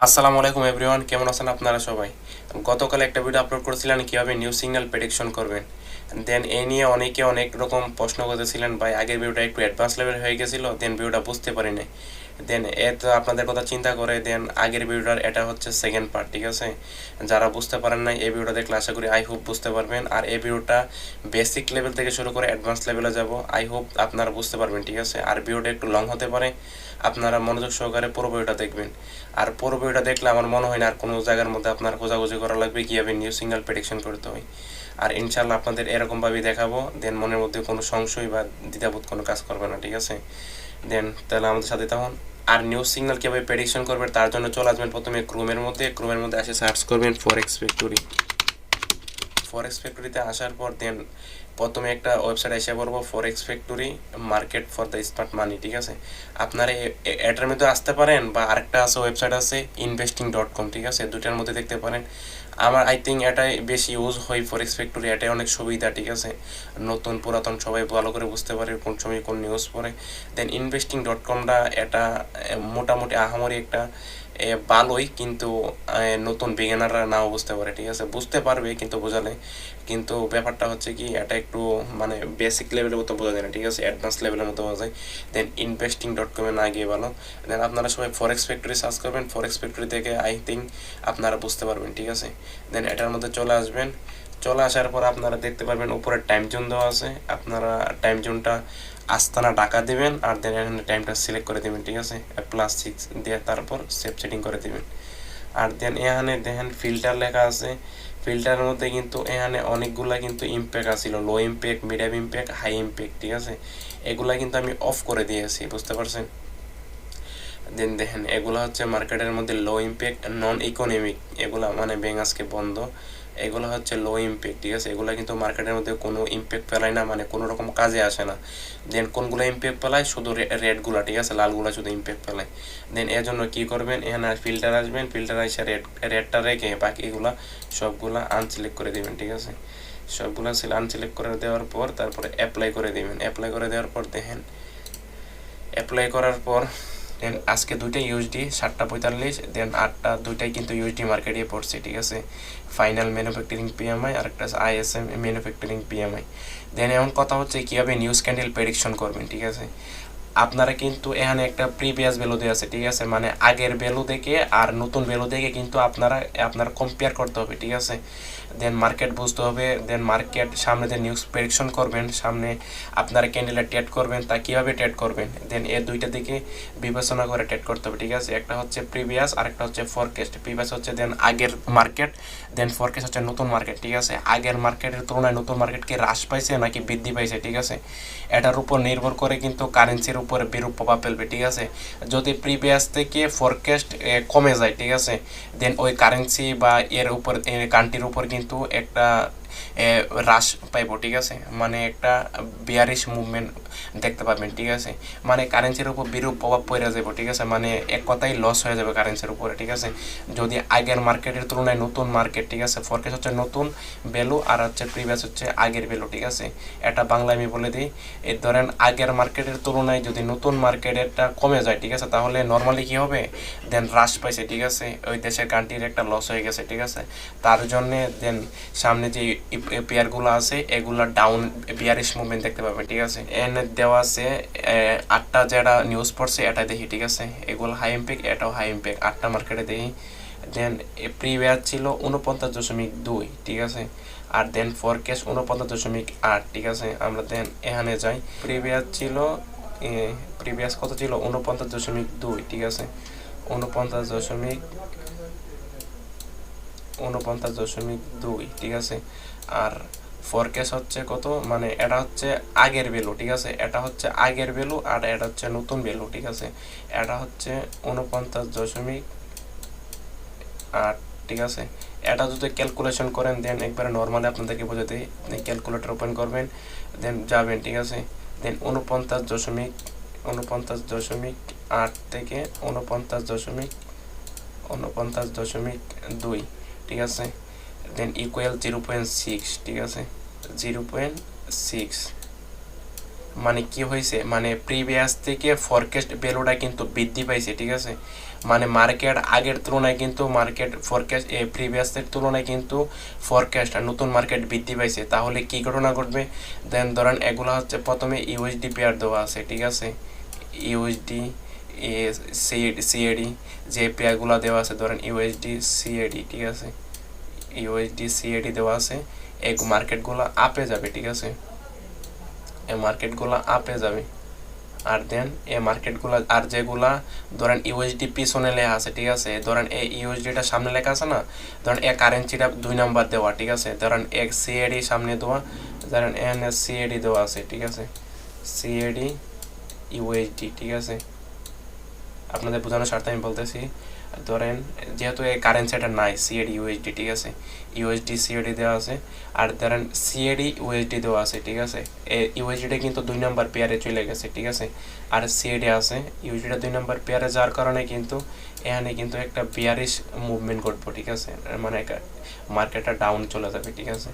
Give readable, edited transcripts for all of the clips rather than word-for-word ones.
আসসালামু আলাইকুম এভরিওয়ান, কেমন আছেন আপনারা সবাই? গতকাল একটা ভিডিও আপলোড করেছিলেন কিভাবে নিউ সিগন্যাল প্রেডিকশন করবেন। দেন এই নিয়ে অনেকে অনেক রকম প্রশ্ন করতেছিলেন, ভাই আগের ভিডিওটা একটু অ্যাডভান্স লেভেল হয়ে গেছিলো, দেন ভিডিওটা বুঝতে পারি নাই। দেন তো আপনাদের কথা চিন্তা করে দেন আগের ভিডিওটার এটা হচ্ছে সেকেন্ড পার্ট, ঠিক আছে? যারা বুঝতে পারেন নাই এই ভিডিওটা দেখলে আশা করি আই হোপ বুঝতে পারবেন। আর এই ভিডিওটা বেসিক লেভেল থেকে শুরু করে অ্যাডভান্স লেভেলে যাব, আই হোপ আপনারা বুঝতে পারবেন, ঠিক আছে? আর ভিডিওটা একটু লং হতে পারে, আপনারা মনোযোগ সহকারে পুরো ভিডিওটা দেখবেন। আর পুরো ভিডিওটা দেখলে আমার মনে হয় না আর কোনো জায়গার মধ্যে আপনার খোঁজাখুঁজি করা লাগবে কীভাবে নিউ সিগন্যাল প্রেডিকশন করতে হয়। আর ইনশাল্লাহ আপনাদের এরকমভাবেই দেখাবো, দেন মনের মধ্যে কোনো সংশয় বা দ্বিধাবোধ কোনো কাজ করবে না, ঠিক আছে? দেন তাহলে আমাদের সাথে তখন আর নিউ সিগন্যাল কীভাবে প্রেডিকশন করবে তার জন্য চলে আসবেন প্রথমে ক্রোমের মধ্যে এসে সার্চ করবেন ফরেক্স ফ্যাক্টরিতে আসার পর দেন প্রথমে একটা ওয়েবসাইট এসে পড়বো ফরেক্স factory market for the smart মানি, ঠিক আছে? আপনারা এটার মধ্যে আসতে পারেন বা আরেকটা আছে ওয়েবসাইট আছে investing.com, ঠিক আছে? দুটার মধ্যে দেখতে পারেন। আমার আই থিঙ্ক এটাই বেশি ইউজ হয় ফরেক্স ফ্যাক্টরি, এটাই অনেক সুবিধা, ঠিক আছে? নতুন পুরাতন সবাই ভালো করে বুঝতে পারে কোন সময় কোন নিউজ পড়ে। দেন investing.comটা এটা মোটামুটি আহামরি একটা ভালোই, কিন্তু নতুন বিগিনাররা নাও বুঝতে পারে, ঠিক আছে? বুঝতে পারবে কিন্তু বোঝালে, কিন্তু ব্যাপারটা হচ্ছে কি এটা একটু মানে বেসিক লেভেলের মতো বোঝা যায় না, ঠিক আছে? অ্যাডভান্স লেভেলের মতো বোঝা যায়। দেন investing.com-এ না গিয়ে ভালো। দেন আপনারা সবাই ফরেক্স ফ্যাক্টরি সার্চ করবেন, ফরেক্স ফ্যাক্টরি থেকে আই থিঙ্ক আপনারা বুঝতে পারবেন, ঠিক আছে? দেন এটার মধ্যে চলে আসবেন, চলে আসার পর আপনারা দেখতে পারবেন উপরে টাইম জোন দেওয়া আছে, আপনারা টাইম জোনটা আস্তানা ঢাকা দেবেন আর দেন এখানে টাইমটা সিলেক্ট করে দেবেন, ঠিক আছে? +6 দিয়ে তারপর সেভ সেটিং করে দেবেন। আর দেন এখানে দেখেন ফিল্টার লেখা আছে, ফিল্টারের মধ্যে কিন্তু এখানে অনেকগুলা কিন্তু ইম্প্যাক্ট আসছিল, low impact, medium impact, high impact, ঠিক আছে? এগুলা কিন্তু আমি অফ করে দিয়েছি, বুঝতে পারছেন? দেন দেখেন এগুলো হচ্ছে মার্কেটের মধ্যে লো ইম্প্যাক্ট, নন ইকোনমিক, এগুলা মানে ব্যাংক আজকে বন্ধ, এগুলো হচ্ছে লো ইম্প্যাক্ট, ঠিক আছে? এগুলো কিন্তু মার্কেটের মধ্যে কোনো ইম্প্যাক্ট ফেলায় না, মানে কোনো রকম কাজে আসে না। দেন কোনগুলো ইম্প্যাক্ট ফেলায়? শুধু রেডগুলো, ঠিক আছে? লালগুলো শুধু ইম্প্যাক্ট ফেলায়। দেন এর জন্য কী করবেন, এখানে ফিল্টার আসবেন, ফিল্টার এসে রেডটা রেখে বাকিগুলা সবগুলা আনসিলেক্ট করে দেবেন, ঠিক আছে? সবগুলো আনসিলেক্ট করে দেওয়ার পর তারপরে অ্যাপ্লাই করে দেবেন। অ্যাপ্লাই করে দেওয়ার পর দেখেন অ্যাপ্লাই করার পর দেন আজকে দুইটাই ইউএসডি 7:45, দেন 8টা দুইটাই কিন্তু ইউএসডি মার্কেটে পড়ছে, ঠিক আছে? ফাইনাল ম্যানুফ্যাকচারিং পিএমআই আর একটা আইএসএম ম্যানুফ্যাকচারিং পিএমআই। দেন এখন কথা হচ্ছে কীভাবে নিউজ ক্যান্ডেল প্রেডিকশন করবেন, ঠিক আছে? আপনারা কিন্তু এখানে একটা প্রিভিয়াস ভ্যালু দেওয়া আছে, ঠিক আছে? মানে আগের ভ্যালু দেখে আর নতুন ভ্যালু দেখে কিন্তু আপনার কম্পেয়ার করতে হবে, ঠিক আছে? দেন মার্কেট বুঝতে হবে, দেন মার্কেট সামনে যে নিউজ প্রেডিকশন করবেন, সামনে আপনারা ক্যান্ডেলে ট্রেড করবেন, তা কীভাবে ট্রেড করবেন, দেন এর দুইটা দিকে বিবেচনা করে ট্রেড করতে হবে, ঠিক আছে? একটা হচ্ছে প্রিভিয়াস আর একটা হচ্ছে ফরকাস্ট। প্রিভিয়াস হচ্ছে দেন আগের মার্কেট, দেন ফরকাস্ট হচ্ছে নতুন মার্কেট, ঠিক আছে? আগের মার্কেটের তুলনায় নতুন মার্কেট কি হ্রাস পাইছে নাকি বৃদ্ধি পাইছে, ঠিক আছে? এটার উপর নির্ভর করে কিন্তু কারেন্সির উপরে বিরূপ প্রভাব ফেলবে, ঠিক আছে? যদি প্রিভিয়াস থেকে ফরকাস্ট কমে যায়, ঠিক আছে, দেন ওই কারেন্সি বা এর উপর কান্ট্রির উপর কিন্তু একটা হ্রাস পাইব, ঠিক আছে? মানে একটা বিয়ারিশ মুভমেন্ট দেখতে পাবেন, ঠিক আছে? মানে কারেন্সির উপর বিরূপ প্রভাব পড়ে যাবে, ঠিক আছে? মানে এক কথাই লস হয়ে যাবে কারেন্সির উপরে, ঠিক আছে? যদি আগের মার্কেটের তুলনায় নতুন মার্কেট, ঠিক আছে? ফরকাস্ট হচ্ছে নতুন ভ্যালু আর হচ্ছে প্রিভিয়াস হচ্ছে আগের ভ্যালু, ঠিক আছে? এটা বাংলায় আমি বলে দিই, এই ধরেন আগের মার্কেটের তুলনায় যদি নতুন মার্কেটেরটা কমে যায়, ঠিক আছে, তাহলে নর্মালি কী হবে, দেন হ্রাস পাইছে, ঠিক আছে? ওই দেশের কান্ট্রির একটা লস হয়ে গেছে, ঠিক আছে? তার জন্যে দেন সামনে যে পেয়ারগুলো আছে এগুলো ডাউন বিয়ারিশ মুভমেন্ট দেখতে পাবেন, ঠিক আছে? এনে দেওয়া আছে 8টা যেটা নিউজ পড়ছে এটা দেখি, ঠিক আছে? এগুলো হাই ইম্প্যাক্ট, এটাও হাই ইম্প্যাক্ট, 8টা মার্কেটে দেখি। দেন প্রিভিয়াস ছিল 49.2, ঠিক আছে? আর দেন ফরকাস্ট 49.8, ঠিক আছে? আমরা দেন এখানে যাই, প্রিভিয়াস কত ছিল? 49.2, ঠিক আছে? 49.2, ঠিক আছে? আর ফরকাস্ট হচ্ছে কত, মানে এটা হচ্ছে আগের ভ্যালু, ঠিক আছে? এটা হচ্ছে আগের ভ্যালু আর এটা হচ্ছে নতুন ভ্যালু, ঠিক আছে? এটা হচ্ছে 49.8, ঠিক আছে? এটা যদি ক্যালকুলেশন করেন দেন একবারে নর্মালি আপনাদেরকে বোঝাতে ক্যালকুলেটর ওপেন করবেন, দেন যাবেন, ঠিক আছে? দেন 49.8 থেকে 49.2, ঠিক আছে? দেন ইকুয়াল 0.6, ঠিক আছে? 0.6 মানে কি হয়েছে, মানে প্রিভিয়াস থেকে ফরকাস্ট ভ্যালুটা কিন্তু বৃদ্ধি পাইছে, ঠিক আছে? মানে মার্কেট আগের তুলনায় কিন্তু মার্কেট ফরকাস্ট প্রিভিয়াসের তুলনায় কিন্তু ফরকাস্ট নতুন মার্কেট বৃদ্ধি পাইছে, তাহলে কি ঘটনা ঘটবে? দেন ধরেন এগুলো হচ্ছে প্রথমে ইউএসডি পেয়ার দেওয়া আছে, ঠিক আছে, ইউএসডি সিএডি যে পেয়ারগুলো দেওয়া আছে, ধরেন ইউএসডি সিএডি, ঠিক আছে, ইউএসডি সিএডি দেওয়া আছে, এই মার্কেটগুলো আপে যাবে, ঠিক আছে, এই মার্কেটগুলো আপে যাবে। আর দেন এই মার্কেটগুলো আর যেগুলা ধরেন ইউএসডি পিছনে লেখা আছে, ঠিক আছে, ধরেন এই ইউএসডিটা সামনে লেখা আছে না, ধরেন এই কারেন্সিটা 2 নাম্বার দেওয়া, ঠিক আছে, ধরেন এক সিএডি সামনে দেওয়া, ধরেন এন সিএডি দেওয়া আছে, ঠিক আছে, সিএডি ইউএসডি, ঠিক আছে, আপনাদের বোঝানোর স্বার্থে আমি বলতেছি। ধরেন যেহেতু এই কারেন্সিটা নাই সিএডি ইউএসডি, ঠিক আছে, ইউএসডি সিএডি দেওয়া আছে, আর ধরেন সিএডি ইউএসডি দেওয়া আছে, ঠিক আছে, এই ইউএসডিটা কিন্তু 2 নাম্বার পেয়ারে চলে গেছে, ঠিক আছে, আর সিএডি আছে, ইউএসডিটা 2 নাম্বার পেয়ারে যাওয়ার কারণে কিন্তু এখানে কিন্তু একটা বিয়ারিশ মুভমেন্ট ঘটবে, ঠিক আছে, মানে মার্কেটটা ডাউন চলে যাবে, ঠিক আছে।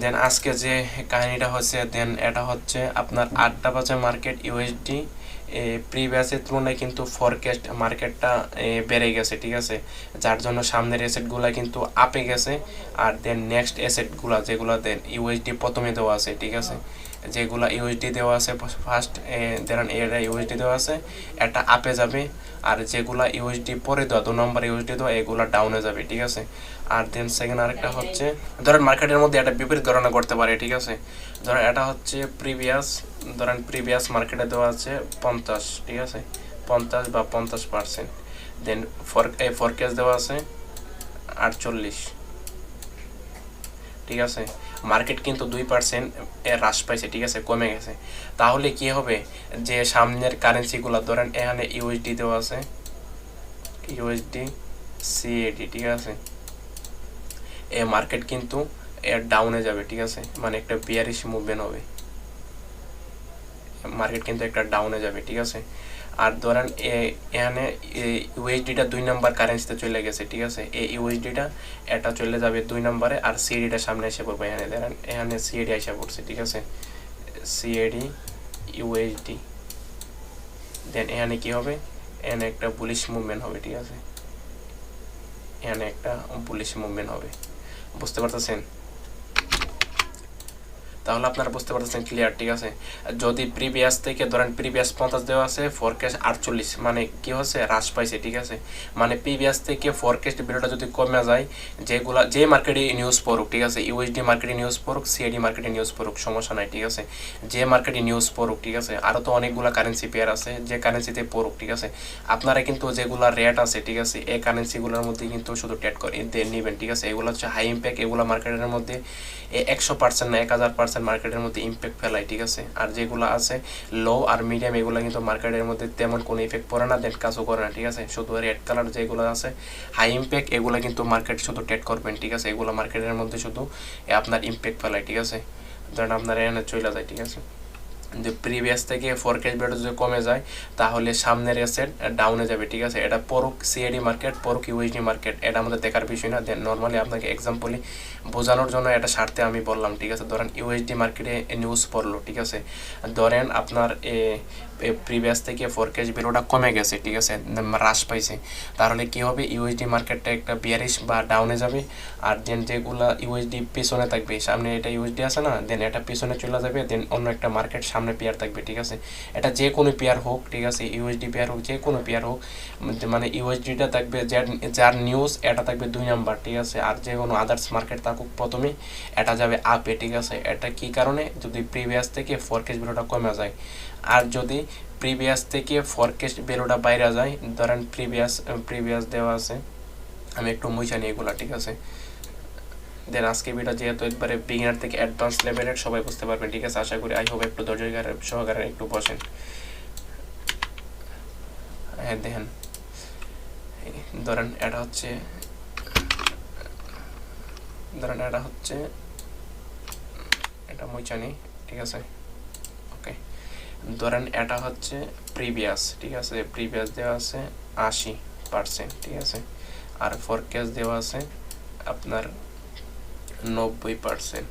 দেন আজকে যে কাহিনীটা হচ্ছে, দেন এটা হচ্ছে আপনার 8টা বাজে মার্কেট ইউএসডি প্রিভিয়াসের তুলনায় কিন্তু ফরকাস্ট মার্কেটটা বেড়ে গেছে, ঠিক আছে, যার জন্য সামনের অ্যাসেটগুলো কিন্তু আপে গেছে। আর দেন নেক্সট অ্যাসেটগুলো যেগুলো দেন ইউএসডি প্রথমে দেওয়া আছে, ঠিক আছে, যেগুলো ইউএসডি দেওয়া আছে ফার্স্ট দেন এটা ইউএসডি দেওয়া আছে, এটা আপে যাবে, আর যেগুলো ইউএসডি পরে দেওয়া 2 নম্বর ইউএসডি দেওয়া এগুলো ডাউনে যাবে, ঠিক আছে। আর দেন সেকেন্ড আরেকটা হচ্ছে ধরেন মার্কেটের মধ্যে একটা বিপরীত ঘটনা করতে পারে, ঠিক আছে, ধরেন এটা হচ্ছে প্রিভিয়াস, ধরেন প্রিভিয়াস মার্কেটে দেওয়া আছে 50, ঠিক আছে, 50 বা 50%, দেন ফরকাস্ট দেওয়া আছে 48, ঠিক আছে, মার্কেট কিন্তু 2% হ্রাস পাইছে, ঠিক আছে, কমে গেছে। তাহলে কি হবে যে সামনের কারেন্সিগুলো ধরেন এখানে ইউএসডি দেওয়া আছে, ইউএসডি সিএডি, ঠিক আছে, এ মার্কেট কিন্তু এর ডাউনে যাবে, ঠিক আছে, মানে একটা বিয়ারিশ মুভমেন্ট হবে, মার্কেট কিন্তু একটা ডাউনে যাবে, ঠিক আছে। আর ধরেন এখানে ইউএসডিটা 2 নাম্বার কারেন্সিতে চলে গেছে, ঠিক আছে, এই ইউএসডিটা এটা চলে যাবে 2 নম্বরে, আর সিএডিটা সামনে এসে পড়বে, এখানে ধরেন এখানে সিএডি এসে পড়ছে, ঠিক আছে, সিএডি ইউএসডি, দেন এখানে কি হবে, এখানে একটা বুলিশ মুভমেন্ট হবে, ঠিক আছে, এখানে একটা বুলিশ মুভমেন্ট হবে, বুঝতে পারতেছেন? তাহলে আপনারা বুঝতে পারতেছেন ক্লিয়ার, ঠিক আছে। যদি প্রিভিয়াস থেকে ধরেন প্রিভিয়াস 50 দেওয়া আছে, ফরকাস্ট 48, মানে কি হচ্ছে হ্রাস পাইছে, ঠিক আছে, মানে প্রিভিয়াস থেকে ফরকাস্ট ভিডিওটা যদি কমে যায়, যেগুলা যে মার্কেটে নিউজ পড়ুক, ঠিক আছে, ইউএসডি মার্কেটে নিউজ পড়ুক, সিএডি মার্কেটে নিউজ পড়ুক, সমস্যা নাই, ঠিক আছে, যে মার্কেটে নিউজ পড়ুক, ঠিক আছে, আরও তো অনেকগুলো কারেন্সি পেয়ার আছে, যে কারেন্সিতে পড়ুক, ঠিক আছে, আপনারা কিন্তু যেগুলো রেট আছে, ঠিক আছে, এই কারেন্সিগুলোর মধ্যে কিন্তু শুধু ট্রেড করে নেবেন, ঠিক আছে, এগুলো হচ্ছে হাই ইম্প্যাক্ট, এগুলো মার্কেটের মধ্যে 100% না 1000% মার্কেটের মধ্যে ইম্প্যাক্ট ফেলায়, ঠিক আছে, আর যেগুলো আছে লো আর মিডিয়াম এগুলো কিন্তু মার্কেটের মধ্যে তেমন কোনো ইফেক্ট পড়ে না, দেন কাজও করে না, ঠিক আছে, শুধু রেড কালার যেগুলো আছে হাই ইম্প্যাক্ট এগুলো কিন্তু মার্কেট শুধু ট্রেড করবেন, ঠিক আছে, এগুলো মার্কেটের মধ্যে শুধু আপনার ইম্প্যাক্ট ফেলায়, ঠিক আছে, ধরেন আপনার এখানে চলে যায়, ঠিক আছে, যে প্রিভিয়াস থেকে ফরকাস্ট ভ্যালু যদি কমে যায় তাহলে সামনের অ্যাসেট ডাউনে যাবে, ঠিক আছে, এটা পড়ুক সিএডি মার্কেট পড়ুক ইউএসডি মার্কেট, এটা আমাদের দেখার বিষয় না, দেন নর্মালি আপনাকে এক্সাম্পলি বোঝানোর জন্য এটা স্বার্থে আমি বললাম, ঠিক আছে। ধরেন ইউএসডি মার্কেটে নিউজ পড়লো, ঠিক আছে, ধরেন আপনার প্রিভিয়াস থেকে ফরকাস্ট ভ্যালুটা কমে গেছে, ঠিক আছে, হ্রাস পাইছে, তাহলে কি হবে ইউএসডি মার্কেটটা একটা বিয়ারিশ বা ডাউনে যাবে, আর দেন যেগুলা ইউএসডি পিছনে থাকবে, সামনে এটা ইউএসডি আছে না, দেন এটা পিছনে চলে যাবে, দেন অন্য একটা মার্কেট সামনে পেয়ার থাকবে, ঠিক আছে, এটা যে কোনো পেয়ার হোক, ঠিক আছে, ইউএসডি পেয়ার হোক, যে কোনো পেয়ার হোক, মানে ইউএসডিটা থাকবে যার নিউজ এটা থাকবে 2 নাম্বার, ঠিক আছে, আর যে কোনো আদার্স মার্কেট থাকুক প্রথমে এটা যাবে আপে, ঠিক আছে, এটা কি কারণে, যদি প্রিভিয়াস থেকে ফরকাস্ট ভ্যালুটা কমে যায়, আর যদি প্রিভিয়াস থেকে ফরকাস্ট ভ্যালুটা বাইরে যায়, ধরেন প্রিভিয়াস দেওয়া আছে, আমি একটু মুছে নিই এগুলা, ঠিক আছে, দেন আজকে ভিডিও যেহেতু একবারে বিগিনার থেকে অ্যাডভান্স লেভেলের সবাই বুঝতে পারবেন, ঠিক আছে, আশা করি আই হোপ একটু ধৈর্য সহকারে একটু বসেন। হ্যাঁ দেখেন, ধরেন এটা হচ্ছে এটা মুছে নিই, ঠিক আছে, ওকে, ধরেন এটা হচ্ছে প্রিভিয়াস, ঠিক আছে, প্রিভিয়াস দেওয়া আছে 80%, ঠিক আছে, আর ফরকাস্ট দেওয়া আছে আপনার 90%,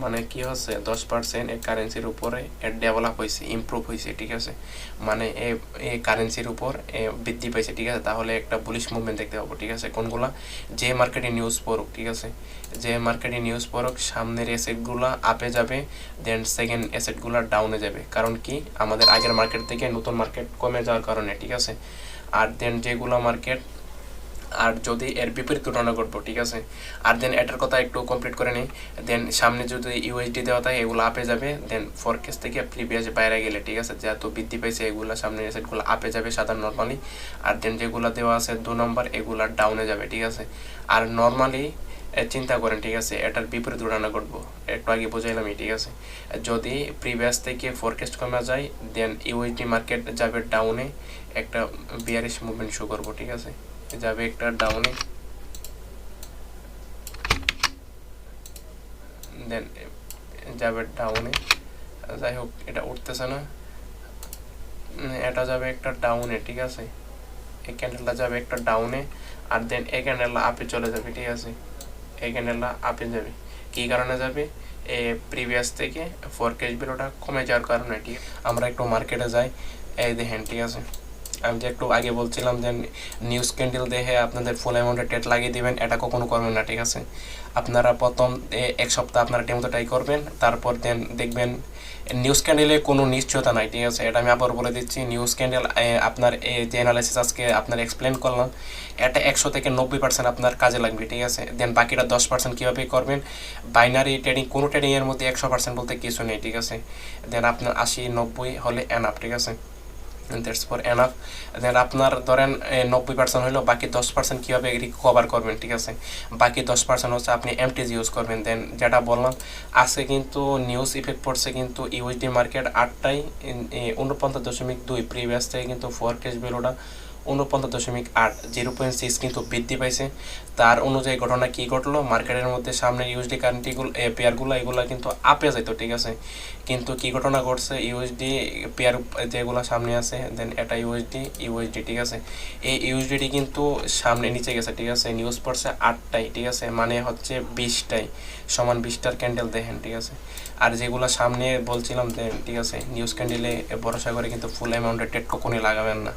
মানে কি হচ্ছে 10% এই কারেন্সির উপরে ডেভেলপ হয়েছে, ইমপ্রুভ হয়েছে, ঠিক আছে, মানে এই কারেন্সির উপর বৃদ্ধি পাইছে, ঠিক আছে, তাহলে একটা বুলিশ মুভমেন্ট দেখতে পাবো, ঠিক আছে। কোনগুলা? যে মার্কেটে নিউজ পড়ুক, ঠিক আছে, যে মার্কেটে নিউজ পড়ুক, সামনের অ্যাসেটগুলো আপে যাবে, দেন সেকেন্ড অ্যাসেটগুলো ডাউনে যাবে। কারণ কি? আমাদের আগের মার্কেট থেকে নতুন মার্কেট কমে যাওয়ার কারণে, ঠিক আছে। আর দেন যেগুলো মার্কেট, আর যদি এর বিপরীত ঘটনা ঘটবো, ঠিক আছে। আর দেন এটার কথা একটু কমপ্লিট করে নিই। দেন সামনে যদি ইউএসডি দেওয়া থাকে এগুলো আপে যাবে, দেন ফোরকেস্ট থেকে প্রিভিয়াস বাইরে গেলে, ঠিক আছে, যেহেতু বৃদ্ধি পাইছে এগুলো সামনের সেটগুলো আপে যাবে সাধারণ নর্মালি। আর দেন যেগুলো দেওয়া আছে 2 নম্বর এগুলো ডাউনে যাবে, ঠিক আছে। আর নর্মালি চিন্তা করেন, ঠিক আছে, এটার বিপরীত ঘটনা ঘটবো, একটু আগে বুঝাইলামই, ঠিক আছে। যদি প্রিভিয়াস থেকে ফোরকাস্ট কমে যায়, দেন ইউএসডি মার্কেট যাবে ডাউনে, একটা বিয়ারিশ মুভমেন্ট শো করবো, ঠিক আছে, যাবে একটা ডাউনে, দেন যাবে ডাউনে, যাই হোক এটা উঠতেছে না, এটা যাবে একটা ডাউনে, ঠিক আছে, এই ক্যান্ডেলটা যাবে একটা ডাউনে, আর দেন এই ক্যান্ডেলটা আপে চলে যাবে, ঠিক আছে, এই ক্যান্ডেলটা আপে যাবে। কী কারণে যাবে? প্রিভিয়াস থেকে ফোরকাস্ট ভ্যালুটা কমে যাওয়ার কারণে, ঠিক। আমরা একটু মার্কেটে যাই, এই দেখেন, ঠিক আছে, আমি যে একটু আগে বলছিলাম যে নিউজ ক্যান্ডেল দেখে আপনাদের ফুল অ্যামাউন্টে ট্রেড লাগিয়ে দিবেন, এটা কখনো করবেন না, ঠিক আছে। আপনারা প্রথম 1 সপ্তাহ আপনারা টেমতো ট্রাই করবেন, তারপর দেন দেখবেন নিউজ ক্যান্ডেলে কোনো নিশ্চয়তা নাই, ঠিক আছে, এটা আমি আবার বলে দিচ্ছি। নিউজ ক্যান্ডেল আপনার যে অ্যানালাইসিস আজকে আপনার এক্সপ্লেন করলাম, এটা 100 থেকে 90% আপনার কাজে লাগবে, ঠিক আছে। দেন বাকিটা 10% কীভাবে করবেন? বাইনারি ট্রেডিং, কোনো ট্রেডিংয়ের মধ্যে 100% বলতে কিছু নেই, ঠিক আছে। দেন আপনার 80-90 হলে এনাফ, ঠিক আছে, দ্যাটস ফর এনাফ। দেন আপনার ধরেন 90% হইলো, বাকি 10% কীভাবে রিকভার করবেন, ঠিক আছে। বাকি 10% হচ্ছে আপনি এমটিজি ইউজ করবেন। দেন যেটা বললাম, আজকে কিন্তু নিউজ ইফেক্ট পড়ছে কিন্তু ইউএসডি মার্কেট 8টায় 49.2, প্রিভিয়াস থেকে কিন্তু ফোরকাস্ট ভ্যালুটা 49.8, 0.6 কিন্তু বৃদ্ধি পাইছে। তার অনুযায়ী ঘটনা কী ঘটলো? মার্কেটের মধ্যে সামনে ইউএসডি কারেন্টিগুলো পেয়ারগুলো এগুলো কিন্তু আপে যেত, ঠিক আছে, কিন্তু কী ঘটনা ঘটছে? ইউএসডি পেয়ার যেগুলো সামনে আছে, দেন এটা ইউএসডি, ঠিক আছে, এই ইউএসডিটি কিন্তু সামনে নিচে গেছে, ঠিক আছে। নিউজ পড়ছে 8টায়, ঠিক আছে, মানে হচ্ছে 20টায়, সমান 20টার ক্যান্ডেল দেখেন, ঠিক আছে। আর যেগুলো সামনে বলছিলাম দেন, ঠিক আছে, নিউজ ক্যান্ডেলে ভরসা করে কিন্তু ফুল অ্যামাউন্টের ট্রেড কখনোই লাগাবেন না।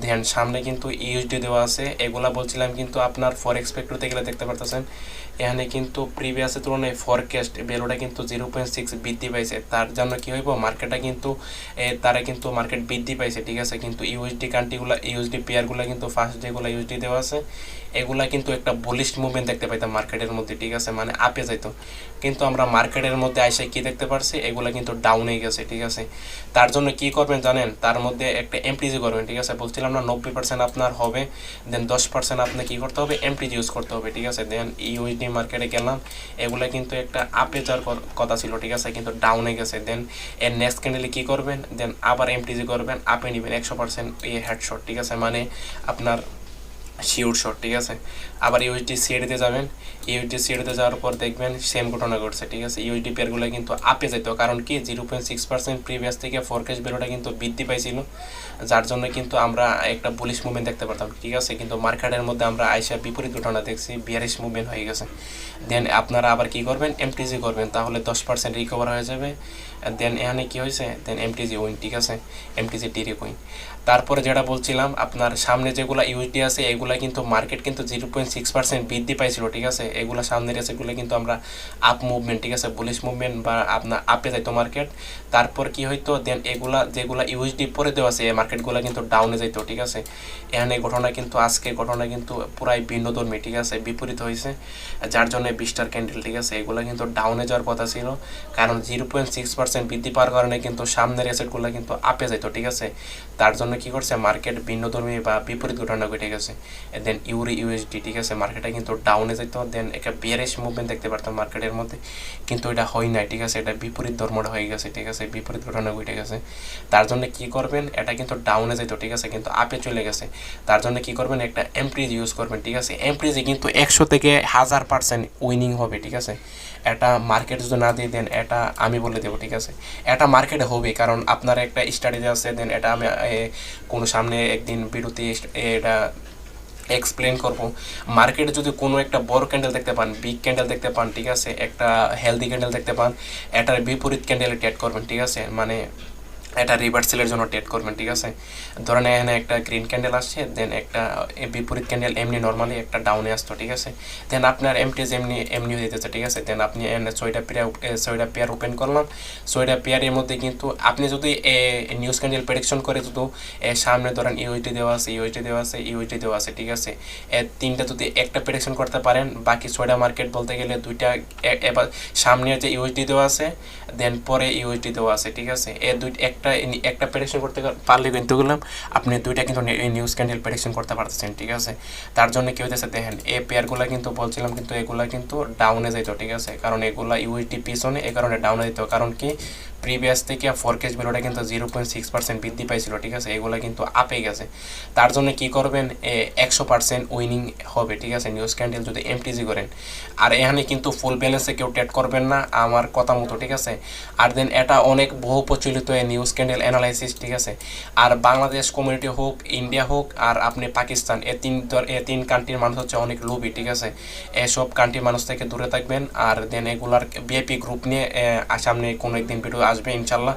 ধ্যান সামনে কিন্তু ইউএসডি দেওয়া আছে, এগুলা বলছিলাম কিন্তু আপনার ফরেক্স ফ্যাক্টরিতে গেলে দেখতে পারতেছেন এখানে কিন্তু প্রিভিয়াসের তুলনায় ফরকাস্ট ভ্যালুটা কিন্তু 0.6 বৃদ্ধি পাইছে। তার জন্য কী হইব? মার্কেটটা কিন্তু তারা কিন্তু মার্কেট বৃদ্ধি পাইছে, ঠিক আছে, কিন্তু ইউএসডি কান্ট্রিগুলো, ইউএসডি পেয়ারগুলো কিন্তু ফার্স্ট যেগুলো ইউএসডি দেওয়া আছে এগুলা কিন্তু একটা বুলিশ মুভমেন্ট দেখতে পাইতাম মার্কেটের মধ্যে, ঠিক আছে, মানে আপে যাইতো। কিন্তু আমরা মার্কেটের মধ্যে আইসে কি দেখতে পারছি? এগুলা কিন্তু ডাউনে গেছে, ঠিক আছে। তার জন্য কি করবেন জানেন? তার মধ্যে একটা এমটিজি করবেন, ঠিক আছে, বলছিলাম না 90% আপনার হবে, দেন 10% আপনি কী করতে হবে? এমটিজি ইউজ করতে হবে, ঠিক আছে। দেন ইউএসডি মার্কেটে গেলাম, এগুলো কিন্তু একটা আপে যাওয়ার কথা ছিল, ঠিক আছে, কিন্তু ডাউনে গেছে। দেন এর নেক্সট ক্যান্ডেলে কী করবেন? দেন আবার এমটিজি করবেন, আপে নেবেন 100% হেডশট, ঠিক আছে, মানে আপনার শিওর শট, ঠিক আছে। আবার ইউএসডি সিএডিতে যাবেন, ইউএসডি সিএডিতে যাওয়ার পর দেখবেন সেম ঘটনা ঘটছে, ঠিক আছে। ইউএসডি পেয়ারগুলো কিন্তু আপে যেত, কারণ কি 0.6% প্রিভিয়াস থেকে ফোরকাস্ট ভ্যালুটা কিন্তু বৃদ্ধি পাইছিল, যার জন্য কিন্তু আমরা একটা বুলিশ মুভমেন্ট দেখতে পারতাম, ঠিক আছে। কিন্তু মার্কেটের মধ্যে আমরা আইসা বিপরীত ঘটনা দেখছি, বিয়ারিশ মুভমেন্ট হয়ে গেছে। দেন আপনারা আবার কি করবেন? এমটিজি করবেন, তাহলে 10% রিকভার হয়ে যাবে। দেন এখানে কী হয়েছে? দেন এমটিজি উইন, ঠিক আছে, এমটিজি ডিরেক্ট উইন। তারপরে যেটা বলছিলাম, আপনার সামনে যেগুলো ইউএসডি আছে এগুলো কিন্তু মার্কেট কিন্তু 0.6% বৃদ্ধি পাইছিল, ঠিক আছে। এগুলো সামনের এসেগুলো কিন্তু আমরা আপ মুভমেন্ট, ঠিক আছে, বুলিশ মুভমেন্ট বা আপনার আপে যাইতো মার্কেট। তারপর কি হইতো? দেন এগুলা যেগুলো ইউএসডি পরে দেওয়া আছে এই মার্কেটগুলো কিন্তু ডাউনে যাইতো, ঠিক আছে। এখানে ঘটনা কিন্তু আজকে ঘটনা কিন্তু পুরাই ভিন্নধর্মী, ঠিক আছে, বিপরীত হয়েছে, যার জন্য 20টার ক্যান্ডেল, ঠিক আছে, এগুলো কিন্তু ডাউনে যাওয়ার কথা ছিল, কারণ 0.6% বৃদ্ধি পাওয়ার কারণে কিন্তু সামনের অ্যাসেটগুলো কিন্তু আপে যাইতো, ঠিক আছে। তার জন্য কি করছে? মার্কেট ভিন্নধর্মী বা বিপরীত ঘটনা ঘটে গেছে। দেন ইউএসডি, ঠিক আছে, মার্কেটটা কিন্তু ডাউনে যেত, দেন একটা বিয়ারিশ মুভমেন্ট দেখতে পারতাম মার্কেটের মধ্যে, কিন্তু এটা হয় নাই, ঠিক আছে, এটা বিপরীত ধর্মটা হয়ে গেছে, ঠিক আছে, বিপরীত ঘটনা ঘটে গেছে। তার জন্য কি করবেন? এটা কিন্তু ডাউনে যেত, ঠিক আছে, কিন্তু আপে চলে গেছে। তার জন্য কি করবেন? একটা এমপ্রিজ ইউজ করবেন, ঠিক আছে। এমপ্রিজে কিন্তু 100 থেকে 1000% উইনিং হবে, ঠিক আছে। এটা মার্কেট যদি না দিয়ে দেন, এটা আমি বলে দেবো, ঠিক আছে, এটা মার্কেটে হবে, কারণ আপনার একটা স্টাডি আছে। দেন এটা আমি কোনো সামনে একদিন বিরতি এটা এক্সপ্লেন করব। মার্কেটে যদি কোনো একটা বড় ক্যান্ডেল দেখতে পান, বিগ ক্যান্ডেল দেখতে পান, ঠিক আছে, একটা হেলদি ক্যান্ডেল দেখতে পান, এটার বিপরীত ক্যান্ডেলে ট্রেড করবেন, ঠিক আছে, মানে এটা রিভার্সেলের জন্য ট্রেড করবেন, ঠিক আছে। ধরেন এখানে একটা গ্রিন ক্যান্ডেল আসছে, দেন একটা বিপরীত ক্যান্ডেল এমনি নর্মালি একটা ডাউনে আসতো, ঠিক আছে, দেন আপনার এমটিজ এমনি এমনি হয়ে যেতেছে, ঠিক আছে, দেন আপনি এখানে 6টা পেয়ার ওপেন করলাম। 6টা পেয়ারের মধ্যে কিন্তু আপনি যদি নিউজ ক্যান্ডেল প্রেডিকশন করে যদি সামনে ধরেন ইউএসডি দেওয়া আছে, ইউএসডি দেওয়া আছে, ইউএসডি দেওয়া আছে, ঠিক আছে, তিনটা যদি একটা প্রেডিকশন করতে পারেন, বাকি 6টা মার্কেট বলতে গেলে দুইটা এবার সামনে যে ইউএসডি দেওয়া আছে, দেন পরে ইউএসডি দেওয়া আছে, ঠিক আছে, একটা প্রেডিকশন করতে পারলে কিন্তু গেলাম আপনি দুইটা কিন্তু নিউজ ক্যান্ডেল প্রেডিকশন করতে পারতেছেন, ঠিক আছে। তার জন্য কি হইতেছে দেখেন, এই পেয়ারগুলো কিন্তু বলছিলাম কিন্তু এগুলা কিন্তু ডাউনে যেত, ঠিক আছে, কারণ এগুলা ইউএসডি পিছনে, এই কারণে ডাউনে যেত, কারণ কি প্রিভিয়াস থেকে ফোরকেজ ভ্যালুটা কিন্তু 0.6% বৃদ্ধি পাইছিল, ঠিক আছে, এগুলো কিন্তু আপে গেছে। তার জন্য কি করবেন, 100% উইনিং হবে, ঠিক আছে, নিউজ ক্যান্ডেল যদি এমটিজি করেন। আর এখানে কিন্তু ফুল ব্যালেন্সে কেউ ট্রেড করবেন না আমার কথা মতো, ঠিক আছে। আর দেন এটা অনেক বহু প্রচলিত নিউজ ক্যান্ডেল অ্যানালাইসিস, ঠিক আছে। আর বাংলাদেশ কমিউনিটি হোক, ইন্ডিয়া হোক, আর আপনি পাকিস্তান, এই তিন কান্ট্রির মানুষ হচ্ছে অনেক লোভী, ঠিক আছে। এসব কান্ট্রির মানুষ থেকে দূরে থাকবেন। আর দেন এগুলার বিএপি গ্রুপ নিয়ে সামনে কোনো একদিন ভিডিও আসবে ইনশাল্লাহ।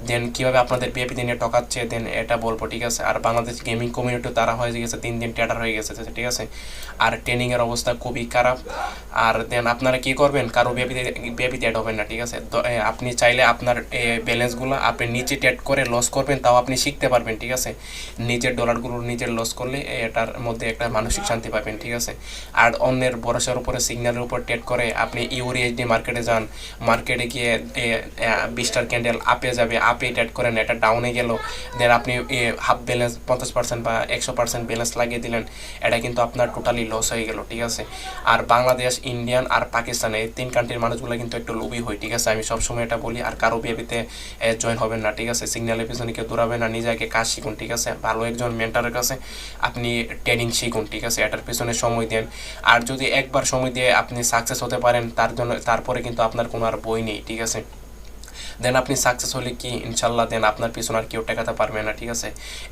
দেন কীভাবে আপনাদের বিএপি দিনে টকাচ্ছে দেন এটা বলবো, ঠিক আছে। আর বাংলাদেশ গেমিং কমিউনিটি তারা হয়ে গেছে 3 দিন ট্রেডার হয়ে গেছে, ঠিক আছে। আর ট্রেনিংয়ের অবস্থা খুবই খারাপ। আর দেন আপনারা কী করবেন, কারো বিএপিতে অ্যাড হবেন না, ঠিক আছে। আপনি চাইলে আপনার ব্যালেন্সগুলো আপনি নিজে ট্রেড করে লস করবেন, তাও আপনি শিখতে পারবেন, ঠিক আছে। নিজের ডলারগুলো নিজের লস করলে এটার মধ্যে একটা মানসিক শান্তি পাবেন, ঠিক আছে। আর অন্যের ভরসার উপরে সিগন্যালের উপর ট্রেড করে আপনি ইউরিএসডি মার্কেটে যান, মার্কেটে গিয়ে 20টার ক্যান্ডেল আপে যাবে, আপে ট্রেড করেন, এটা ডাউনে গেল, দেন আপনি হাফ ব্যালেন্স 50% বা 100% ব্যালেন্স লাগিয়ে দিলেন, এটা কিন্তু আপনার টোটালি লস হয়ে গেল, ঠিক আছে। আর বাংলাদেশ, ইন্ডিয়ান আর পাকিস্তান এই 3 কান্ট্রির মানুষগুলো কিন্তু একটু লোভী হয়, ঠিক আছে, আমি সবসময় এটা বলি। আর কারো বিএপিতে জয়েন হবেন না, ঠিক আছে। সিগন্যালের পিছনে কেউ দৌড়াবেন না, নিজেকে কাজ শিখুন, ঠিক আছে। ভালো একজন মেন্টরের কাছে আপনি ট্রেনিং শিখুন, ঠিক আছে, এটার পিছনে সময় দেন। আর যদি একবার সময় দিয়ে আপনি সাকসেস হতে পারেন, তারপরে কিন্তু আপনার কোনো আর বই নেই, ঠিক আছে। দেন আপনি সাকসেস হলে কি ইনশাল্লাহ দেন আপনার পিছনে আর কেউ টেকাতে পারবে না, ঠিক আছে।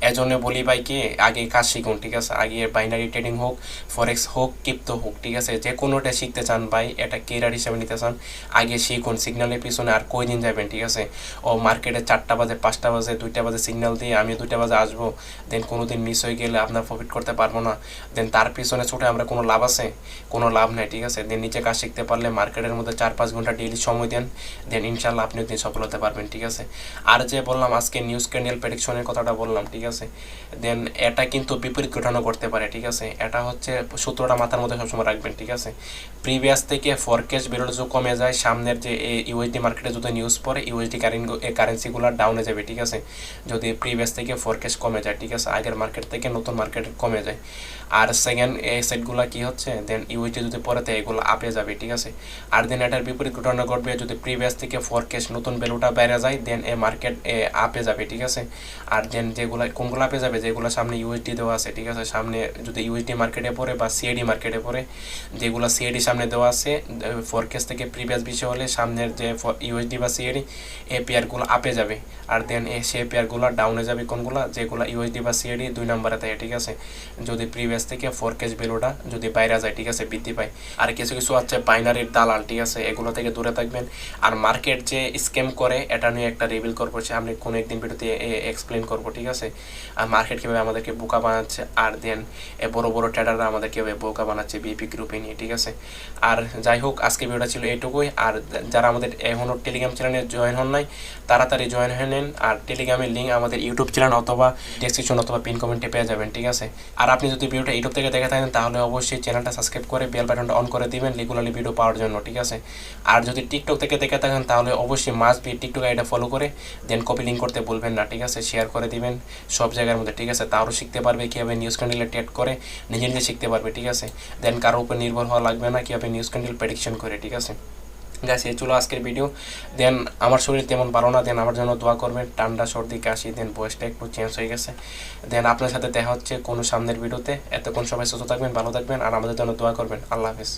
এজন্য বলি ভাইকে আগে কাজ শিখুন, ঠিক আছে। আগে বাইনারি ট্রেডিং হোক, ফরেক্স হোক, ক্রিপ্টো হোক, ঠিক আছে, যে কোনোটা শিখতে চান ভাই, এটা কেরিয়ার হিসেবে নিতে চান, আগে শিখুন। সিগন্যালের পিছনে আর কয়দিন যাবেন, ঠিক আছে। ও মার্কেটে 4টা বাজে, 5টা বাজে, 2টা বাজে সিগন্যাল দিয়ে আমি 2টা বাজে আসবো, দেন কোনো দিন মিস হয়ে গেলে আপনার প্রফিট করতে পারবো না, দেন তার পিছনে ছুটে আমরা কোনো লাভ আছে, কোনো লাভ নেই, ঠিক আছে। দেন নিচে কাজ শিখতে পারলে মার্কেটের মধ্যে 4-5 ঘন্টা ডেইলি সময় দেন, দেন ইনশাল্লাহ আপনি একদিন সফল হতে পারবেন, ঠিক আছে। আর যে বললাম আজকে নিউজ ক্যান্ডেল প্রেডিকশনের কথাটা বললাম, ঠিক আছে, দেন এটা কিন্তু বিপরীত ঘটনা করতে পারে, ঠিক আছে। এটা হচ্ছে সূত্রটা মাথার মধ্যে সবসময় রাখবেন, ঠিক আছে। প্রিভিয়াস থেকে ফোরকেজ বেরোলে যদি কমে যায়, সামনের যে ইউএসডি মার্কেটে যদি নিউজ পড়ে, ইউএসডি কারেন্সিগুলো ডাউনে যাবে, ঠিক আছে, যদি প্রিভিয়াস থেকে ফোরকেজ কমে যায়, ঠিক আছে, আগের মার্কেট থেকে নতুন মার্কেটে কমে যায়। আর সেকেন্ড এই সেটগুলো কী হচ্ছে, দেন ইউএসডি যদি পড়েতে এগুলো আপে যাবে, ঠিক আছে। আর দেন এটার বিপরীত ঘটনা ঘটবে, যদি প্রিভিয়াস থেকে ফোরকেজ নতুন ভ্যালুটা বেড়ে যায়, দেন এ মার্কেট আপে যাবে, ঠিক আছে। আর দেন যেগুলো কোনগুলো আপে যাবে, যেগুলো সামনে ইউএসডি দেওয়া আছে, ঠিক আছে, সামনে যদি ইউএসডি মার্কেটে পড়ে বা সিএডি মার্কেটে পড়ে, যেগুলো সিএডি সামনে দেওয়া আছে ফোরকেজ থেকে প্রিভিয়াস বিষয় হলে সামনের যে ইউএসডি বা সিএডি এই পেয়ারগুলো আপে যাবে। আর দেন সেই পেয়ারগুলো ডাউনে যাবে কোনগুলো, যেগুলো ইউএসডি বা সিএডি 2 নম্বরে থাকে, ঠিক আছে, যদি প্রিভিয়াস থেকে ফোরকেজ ভ্যালুটা যদি বাইরে যায়, ঠিক আছে, বৃদ্ধি পায়। আর কিছু কিছু হচ্ছে বাইনারির দালাল, ঠিক আছে, এগুলো থেকে দূরে থাকবেন। আর মার্কেট যে স্ক্যাম করে এটা নিয়ে একটা রিভিল করবো, সে আমি কোনো একদিন ভিডিওতে এক্সপ্লেন করবো, ঠিক আছে। আর মার্কেট কীভাবে আমাদেরকে বোকা বানাচ্ছে, আর দেন বড় বড় ট্রেডাররা আমাদের কীভাবে বোকা বানাচ্ছে বিপি গ্রুপে নিয়ে, ঠিক আছে। আর যাই হোক আজকে ভিডিওটা ছিল এইটুকুই। আর যারা আমাদের এখনও টেলিগ্রাম চ্যানেলে জয়েন হন নাই, তাড়াতাড়ি জয়েন হয়ে নেন। আর টেলিগ্রামের লিঙ্ক আমাদের ইউটিউব চ্যানেল অথবা ডেসক্রিপশন অথবা পিন কমেন্টে পেয়ে যাবেন, ঠিক আছে। আর আপনি যদি ভিডিওটা ইউটিউব থেকে দেখে থাকেন তাহলে অবশ্যই চ্যানেলটা সাবস্ক্রাইব করে বেল বাটনটা অন করে দিবেন রেগুলারলি ভিডিও পাওয়ার জন্য, ঠিক আছে। আর যদি টিকটক থেকে দেখে থাকেন তাহলে অবশ্যই মাস্ট বি টিকটক আইডিটা ফলো করে দেন কপি লিঙ্ক করতে বলবেন না, ঠিক আছে, শেয়ার করে দিবেন সব জায়গার মধ্যে, ঠিক আছে। তারও শিখতে পারবে কীভাবে নিউজ ক্যান্ডেলে ট্রেড করে, নিজে নিজে শিখতে পারবে, ঠিক আছে। দেন কারোর উপর নির্ভর হওয়া লাগবে না কীভাবে নিউজ ক্যান্ডেল প্রেডিকশন করে, ঠিক আছে। গ্যাস এই চলো আজকের ভিডিও। দেন আমার শরীর তেমন ভালো না, দেন আমার জন্য দোয়া করবেন, ঠান্ডা সর্দি কাশি, দেন বয়সটা একটু চেঞ্জ হয়ে গেছে। দেন আপনার সাথে দেখা হচ্ছে কোনো সামনের ভিডিওতে। এতক্ষণ সবাই সুস্থ থাকবেন, ভালো থাকবেন, আর আমাদের জন্য দোয়া করবেন। আল্লাহ হাফেজ।